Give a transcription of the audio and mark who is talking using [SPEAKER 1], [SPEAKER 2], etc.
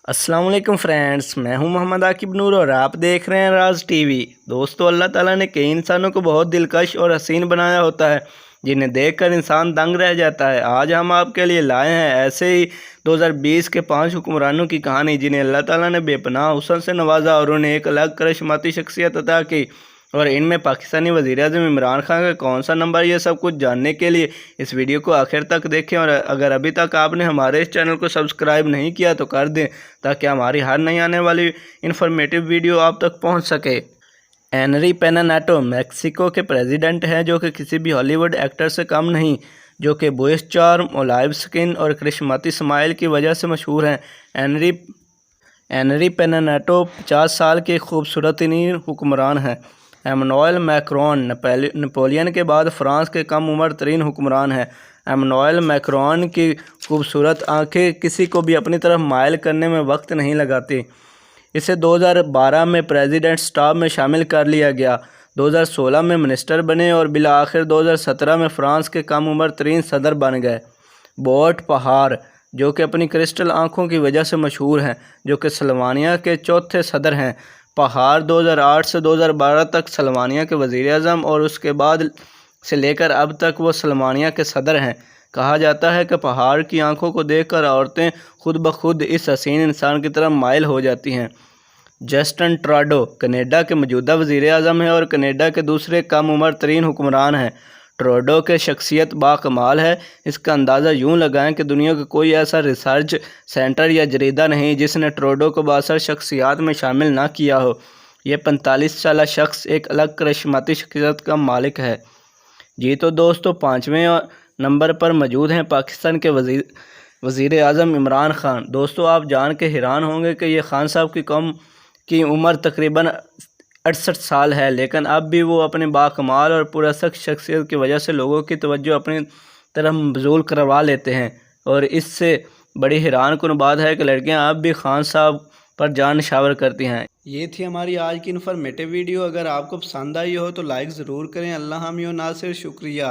[SPEAKER 1] अस्सलाम वालेकुम फ्रेंड्स, मैं हूं मोहम्मद आकिब नूर और आप देख रहे हैं राज टीवी। दोस्तों, अल्लाह ताला ने कई इंसानों को बहुत दिलकश और हसीन बनाया होता है जिन्हें देखकर इंसान दंग रह जाता है। आज हम आपके लिए लाए हैं ऐसे ही 2020 के 5 हुक्मरानों की कहानी जिन्हें अल्लाह ताला ने बेपनाह हुस्न से नवाजा और उन्हें एक अलग करिश्माती शख्सियत अता की। और इनमें पाकिस्तानी वज़ीर-ए-आज़म इमरान खान का कौन सा नंबर, ये सब कुछ जानने के लिए इस वीडियो को आखिर तक देखें। और अगर अभी तक आपने हमारे इस चैनल को सब्सक्राइब नहीं किया तो कर दें ताकि हमारी हर नई आने वाली इन्फॉर्मेटिव वीडियो आप तक पहुंच सके। एनरी पेना नेटो मैक्सिको के प्रेसिडेंट हैं जो कि किसी भी हॉलीवुड एक्टर से कम नहीं, जो कि बॉयज चार्म, ओलाइव स्किन और करिश्माती स्माइल की वजह से मशहूर हैं। एनरी पेना नेटो 50 साल के खूबसूरत-तरीन हुक्मरान हैं। एमैनुएल मैक्रोन नेपोलियन के बाद फ्रांस के कम उम्र तरीन हुक्मरान हैं। एमैनुएल मैक्रोन की खूबसूरत आंखें किसी को भी अपनी तरफ माइल करने में वक्त नहीं लगाती। इसे 2012 में प्रेसिडेंट स्टाफ में शामिल कर लिया गया। 2016 में मिनिस्टर बने और बिला आखिर 2017 में फ्रांस के कम उम्र तरीन सदर बन गए। बोट पहाड़, जो कि अपनी क्रिस्टल आंखों की वजह से मशहूर हैं, जो कि सल्मानिया के चौथे सदर हैं। पहाड़ 2008 से 2012 तक सल्मानिया के वज़ीर-ए-आज़म और उसके बाद से लेकर अब तक वो सल्मानिया के सदर हैं। कहा जाता है कि पहाड़ की आंखों को देखकर औरतें खुद ब खुद इस हसीन इंसान की तरफ माइल हो जाती हैं। जस्टिन ट्रूडो कनाडा के मौजूदा वज़ीर-ए-आज़म हैं और कनाडा के दूसरे कम उम्र तरीन हुक्मरान हैं। ट्रूडो की शख्सियत बाकमाल है। इसका अंदाज़ा यूँ लगाएं कि दुनिया का कोई ऐसा रिसर्च सेंटर या जरीदा नहीं जिसने ट्रूडो को बासर शख्सियात में शामिल ना किया हो। ये 45 साला शख्स एक अलग करिश्माती शख्सियत का मालिक है। जी तो दोस्तों, 5वें नंबर पर मौजूद हैं पाकिस्तान के वज़ीर-ए-आज़म इमरान खान। दोस्तों, आप जान के हैरान होंगे कि ये खान साहब की उम्र तकरीबन 68 साल है, लेकिन अब भी वो अपने बाकमाल और पुरअसर शख्सियत की वजह से लोगों की तवज्जो अपनी तरफ मबज़ूल करवा लेते हैं। और इससे बड़ी हैरान कुन बात है कि लड़कियां अब भी खान साहब पर जान निछावर करती हैं। ये थी हमारी आज की इन्फॉर्मेटिव वीडियो। अगर आपको पसंद आई हो तो लाइक ज़रूर करें। अल्लाह हामी और नासिर, शुक्रिया।